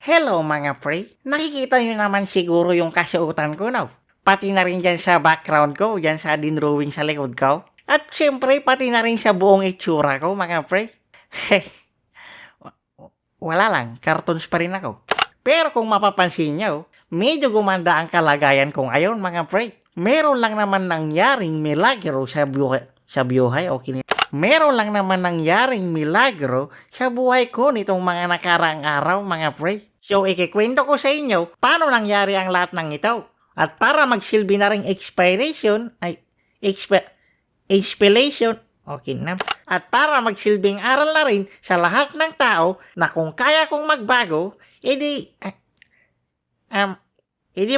Hello mga pre, nakikita nyo naman siguro yung kasuotan ko no? Pati na rin dyan sa background ko, dyan sa drawing sa likod ko. At syempre pati na rin sa buong itsura ko mga pre. Wala lang, cartoons pa rin ako. Pero kung mapapansin nyo, medyo gumanda ang kalagayan ko ngayon mga pre. Meron lang naman nangyaring milagro sa buhay, okay. Meron lang naman nangyaring milagro sa buhay ko nitong mga nakaraang araw mga pre. So ikikwento ko sa inyo paano nangyari ang lahat ng ito. At para magsilbi na ring inspiration, okay na. At para magsilbing aral na rin sa lahat ng tao na kung kaya kong magbago, edi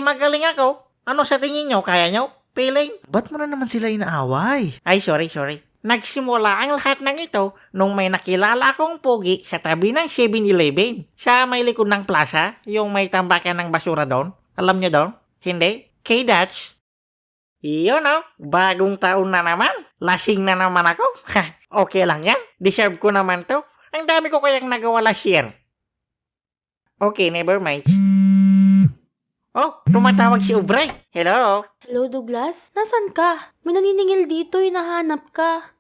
magaling ako. Ano sa tingin nyo? Kaya nyo? Feeling? Ba't mo na naman sila inaaway? Ay, sorry. Nagsimula ang lahat ng ito nung may nakilala akong pogi sa tabi ng 7-Eleven. Sa may likod ng plaza, yung may tambakan ng basura doon. Alam nyo doon? Hindi? K-Dutch? Iyon bagong taon na naman. Lasing na naman ako. Okay lang yan. Deserve ko naman to. Ang dami ko kayang nagawa last year. Okay, never mind. Oh, tumatawag si Ubray. Hello? Hello, Douglas? Nasaan ka? May naniningil dito, hinahanap ka.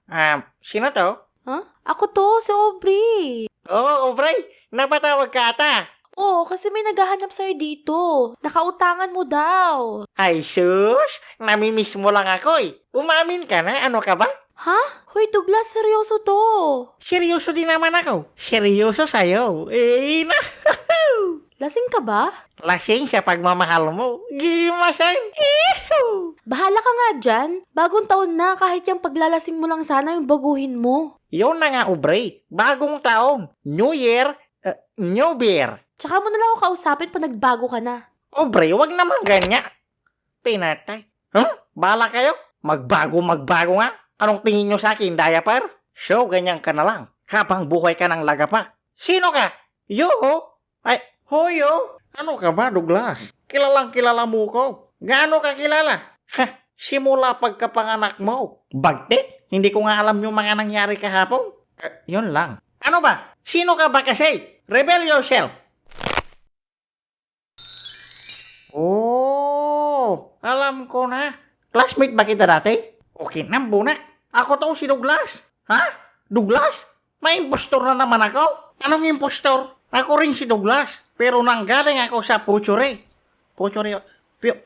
Sino to? Ha? Ako to, si Aubrey. Oh, Ubray. Napatawag ka ata. Oo, kasi may naghahanap sa'yo dito. Nakautangan mo daw. Ay, sus! Namimiss mo lang ako eh. Umamin ka na, ano ka ba? Ha? Hoy, Douglas, seryoso to. Seryoso din naman ako. Seryoso sa'yo. Na. Lasing ka ba? Lasing sa pagmamahal mo. Gimasan. Bahala ka nga dyan. Bagong taon na, kahit yung paglalasing mo lang sana yung baguhin mo. Yun na nga, Ubray. Bagong taon. New Year, New Beer. Tsaka mo na lang ako kausapin pag nagbago ka na. Ubray, wag naman ganyan. Pinatay. Bahala kayo. Magbago nga. Anong tingin nyo sa akin, diaper? So, ganyan ka na lang. Habang buhay ka ng lagapak. Sino ka? Yo? Ay, hoyo? Ano ka ba, Douglas? Kilalang kilala mo ko. Gaano ka kilala? Simula pagkapanganak mo. Bagtit? Hindi ko nga alam yung mga nangyari kahapon. Yun lang. Ano ba? Sino ka ba kasi? Rebel yourself. Oh, alam ko na. Classmate ba kita dati? Okay na, bunak. Ako to si Douglas. Ha? Douglas? May impostor na naman ako. Anong impostor? Ako rin si Douglas. Pero nanggaling ako sa Puchore.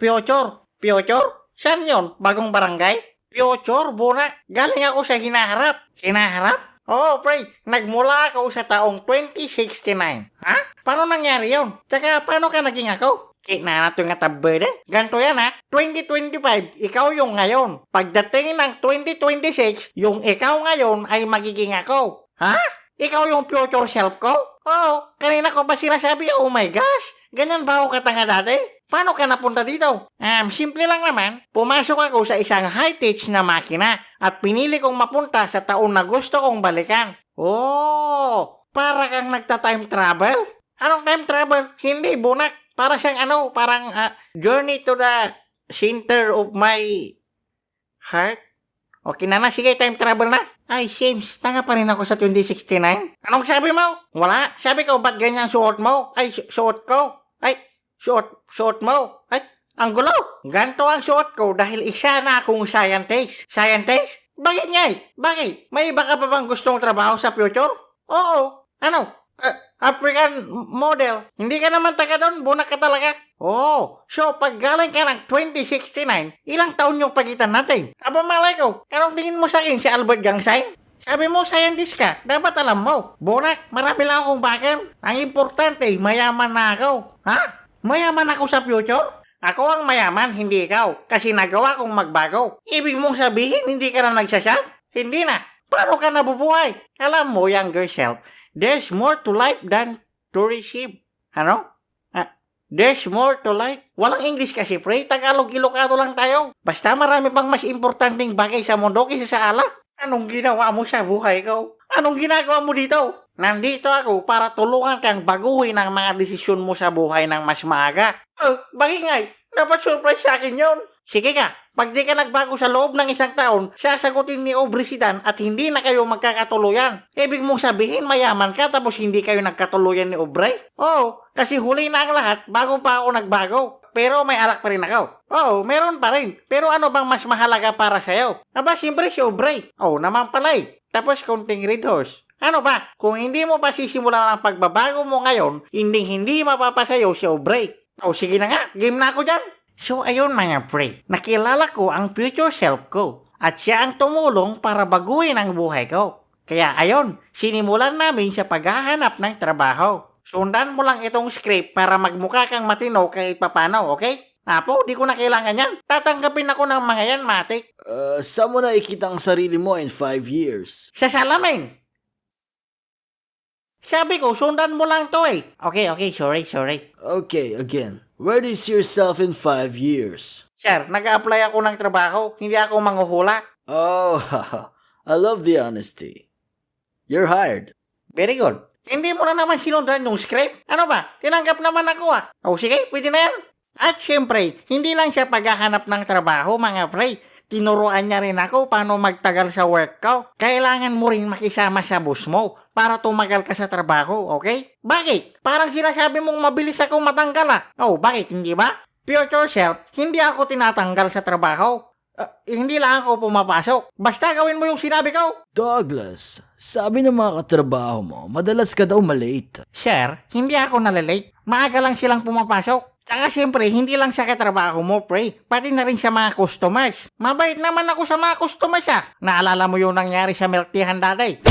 Piochor? Saan yun? Bagong barangay? Piochor, bunak. Galing ako sa Hinaharap. Hinaharap? Oo, pre. Nagmula ako sa taong 2069. Ha? Paano nangyari yun? Tsaka paano ka naging ako? Kina nato nga tabada. Ganto yan 2025, ikaw yung ngayon. Pagdating ng 2026, yung ikaw ngayon ay magiging ako. Ha? Ikaw yung future self ko? Oo, kanina ko ba sinasabi, oh my gosh, ganyan ba ako katanga dati? Paano ka napunta dito? Simple lang naman. Pumasok ako sa isang high-tech na makina at pinili kong mapunta sa taon na gusto kong balikan. Oh, para kang nagta-time travel? Anong time travel? Hindi, bunak. Para siyang parang journey to the center of my heart. Okay na, sige, time travel na. Ay, James, tanga pa rin ako sa 2069. Anong sabi mo? Wala. Sabi ko, ba't ganyan suot mo? Ay, suot ko. Ay, suot mo. Ay, ang gulo. Ganto ang suot ko dahil isa na akong scientist. Scientist? Bakit nga Bakit? May iba ka pa bang gustong trabaho sa future? Oo. Ano? African model. Hindi ka naman taga doon, bunak ka talaga. Oh, so pag galing ka ng 2069, ilang taon yung pagitan natin? Aba malay ko, anong tingin mo sa akin si Albert Gangsay? Sabi mo, scientist ka, dapat alam mo. Bunak, marami lang akong bakal. Ang importante, mayaman na ako. Ha? Mayaman ako sa future? Ako ang mayaman, hindi ikaw. Kasi nagawa kong magbago. Ibig mong sabihin, hindi ka na nagsasyak? Hindi na. Paano ka nabubuhay? Alam mo, younger self, there's more to life than to receive. Ano? There's more to life. Walang English kasi, pre. Tagalog, Ilocano lang tayo. Basta marami pang mas importanteng bagay sa mundo kaysa sa alak. Anong ginawa mo sa buhay ko? Anong ginagawa mo dito? Nandito ako para tulungan kang baguhin ang mga desisyon mo sa buhay ng mas maaga. Bakit nga? Dapat surprise sa akin yun. Sige ka, pag di ka nagbago sa loob ng 1 taon, sasagutin ni Aubrey si Dan at hindi na kayo magkakatuluyan. Ibig mong sabihin mayaman ka tapos hindi kayo nagkatuluyan ni Aubrey? Oo, kasi huli na ang lahat bago pa ako nagbago. Pero may alak pa rin ako. Oo, meron pa rin. Pero ano bang mas mahalaga para sa'yo? Aba, siyempre si Aubrey. Oo, naman pala eh. Tapos konting Red Horse. Ano ba? Kung hindi mo pa sisimulan ang pagbabago mo ngayon, hindi mapapasayo si Aubrey. O sige na nga, game na ako dyan. So ayun mga pre, nakilala ko ang future self ko at siya ang tumulong para baguhin ang buhay ko. Kaya ayun, sinimulan namin sa paghahanap ng trabaho. Sundan mo lang itong script para magmukha kang matino kahit papano, okay? Apo, di ko na kailangan yan. Tatanggapin ako ng mga yan, matik. Saan mo nakikita ang sarili mo in 5 years? Sa salamin! Sabi ko, sundan mo lang to eh. Okay, sorry. Okay, again. Where do you see yourself in 5 years? Sir, nag-a-apply ako ng trabaho. Hindi ako manghuhula. Oh, I love the honesty. You're hired. Very good. Hindi mo na naman sinundan yung script. Ano ba? Tinanggap naman ako ah. O sige, pwede na yan. At syempre, hindi lang siya paghahanap ng trabaho mga pre. Tinuruan niya rin ako paano magtagal sa work ko. Kailangan mo rin makisama sa boss mo para tumagal ka sa trabaho, okay? Bakit? Parang sinasabi mong mabilis akong matanggal ah. Oh, bakit? Hindi ba? Future self, hindi ako tinatanggal sa trabaho. Hindi lang ako pumapasok. Basta gawin mo yung sinabi ko. Douglas, sabi ng mga katrabaho mo, madalas ka daw malate. Sir, hindi ako nalalate. Maaga lang silang pumapasok. Tsaka siyempre, hindi lang sa katrabaho mo, pre. Pati na rin sa mga customers. Mabait naman ako sa mga customers ah. Naalala mo yung nangyari sa milk teahan dati?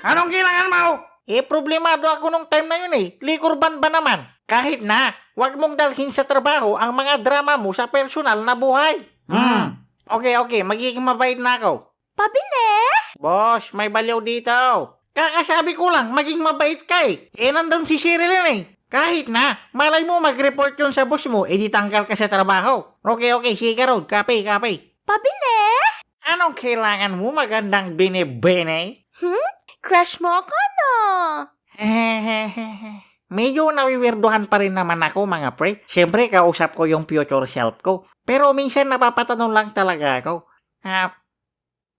Anong kailangan mo? Problemado ako nung time na yun eh. Likurban ba naman? Kahit na, wag mong dalhin sa trabaho ang mga drama mo sa personal na buhay. Okay, magiging mabait na ako. Pabili? Boss, may baliw dito. Kakasabi ko lang, maging mabait ka eh. Nandun si Sherilyn eh. Kahit na, malay mo mag-report yun sa boss mo, di tanggal ka sa trabaho. Okay, sige road, copy. Pabili? Anong kailangan mo magandang bine-bene? Crush mo ako, no? Medyo nawiwirduhan pa rin naman ako mga pre. Siyempre, kausap ko yung future self ko. Pero minsan napapatanong lang talaga ako.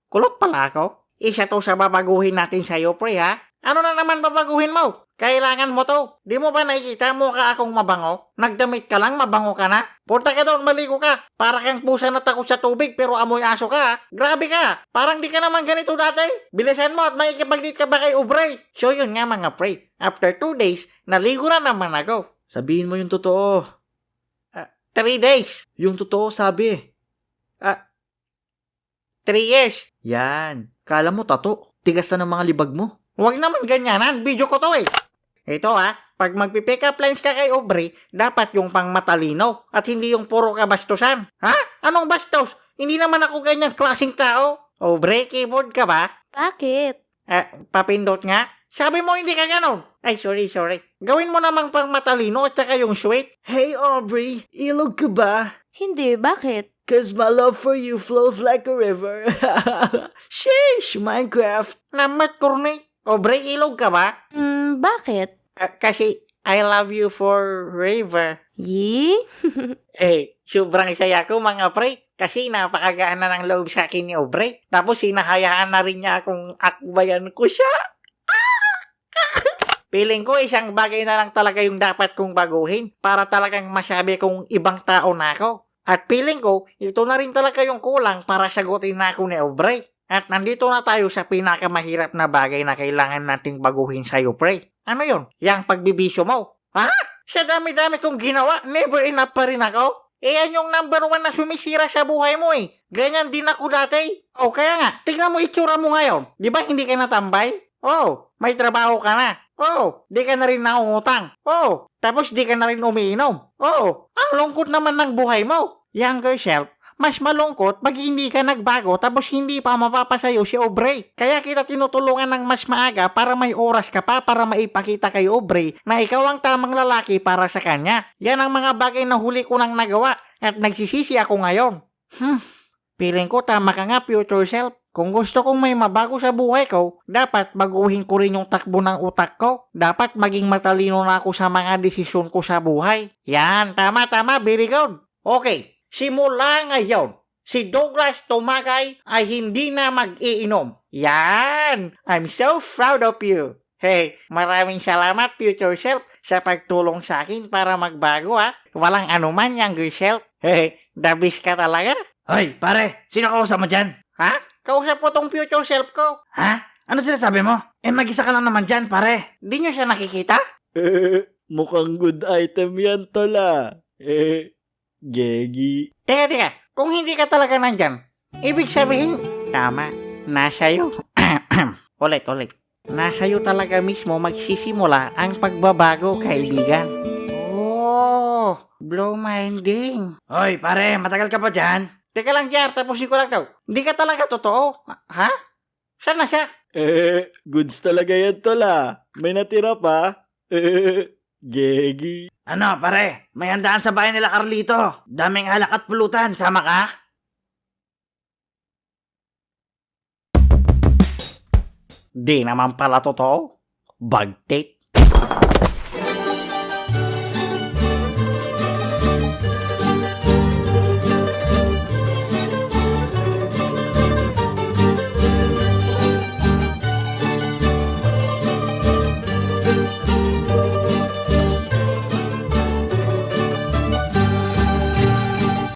Kulot pala ako? Isa to sa babaguhin natin sa'yo pre ha? Ano na naman babaguhin mo? Kailangan mo to. Di mo ba nakikita mukha akong mabango? Nagdamit ka lang, mabango ka na? Punta ka doon, maligo ka. Para kang pusa na takot sa tubig pero amoy aso ka. Grabe ka. Parang di ka naman ganito dati. Bilisan mo at makikipag-date ka ba kay Aubrey? So yun nga mga pre. After 2 days, naligo na naman ako. Sabihin mo yung totoo. 3 days. Yung totoo sabi. 3 years. Yan. Kala mo tato. Tigas na ng mga libag mo. Huwag naman ganyanan. Video ko to eh. Ito pag magpipick up lines ka kay Aubrey, dapat yung pang matalino at hindi yung puro kabastusan. Ha? Anong bastos? Hindi naman ako ganyan klaseng tao. Aubrey, keyboard ka ba? Bakit? Papindot nga. Sabi mo hindi ka ganon. Ay, sorry. Gawin mo namang pang matalino at saka yung sweet. Hey Aubrey, ilog ka ba? Hindi, bakit? Cause my love for you flows like a river. Sheesh, Minecraft. Namat korne. Aubrey, ilog ka ba? Bakit? Kasi I love you for river. Yee? Sobrang saya ko mga pre. Kasi napakagaan na ng loob sa akin ni Aubrey. Tapos sinahayaan na rin niya akong akbayan ko siya. Feeling ko isang bagay na lang talaga yung dapat kong baguhin para talagang masabi kong ibang tao na ako. At feeling ko, ito na rin talaga yung kulang para sagutin na ako ni Aubrey. At nandito na tayo sa pinakamahirap na bagay na kailangan nating baguhin sa'yo, pre. Ano yun? Yang pagbibisyo mo. Ha? Sa dami-dami kong ginawa, never enough pa rin ako. Yan yung number 1 na sumisira sa buhay mo eh. Ganyan din ako dati. Kaya nga, tignan mo itsura mo ngayon. Di ba hindi ka natambay? May trabaho ka na. Di ka na rin nangungutang. Tapos di ka na rin umiinom. Ang lungkot naman ng buhay mo. Younger self, mas malungkot pag hindi ka nagbago tapos hindi pa mapapasayo si Aubrey. Kaya kita tinutulungan ng mas maaga para may oras ka pa para maipakita kay Aubrey na ikaw ang tamang lalaki para sa kanya. Yan ang mga bagay na huli ko nang nagawa at nagsisisi ako ngayon. Feeling ko tama ka nga future self. Kung gusto kong may mabago sa buhay ko, dapat baguhin ko rin yung takbo ng utak ko. Dapat maging matalino na ako sa mga desisyon ko sa buhay. Yan, tama, very good. Okay. simula ngayon, si Douglas Tumagay ay hindi na mag-iinom. Yan! I'm so proud of you. Hey, maraming salamat, future self, sa pagtulong sa akin para magbago, ha? Walang anuman, younger self. Hey, the best ka talaga. Hoy, pare, sino kausap mo dyan? Ha? Kausap po tong future self ko. Ha? Ano sinasabi mo? Mag-isa ka lang naman dyan, pare. Di nyo siya nakikita? Mukhang good item yan, Tola. Gegi. Teka. Kung hindi ka talaga nandyan, ibig sabihin, tama, nasa'yo. ulit. Nasa'yo talaga mismo magsisimula ang pagbabago, kaibigan. Oh, blow minding. Hoy, pare, matagal ka pa dyan? Teka lang, Jar, tapusin ko lang daw. Hindi ka talaga totoo. Ha? Saan na siya? Goods talaga yan, Tola. May natira pa. Gegi. Ano, pare, may handaan sa bahay nila Carlito. Daming alak at pulutan, sama ka? Di naman pala totoo. Bagtit.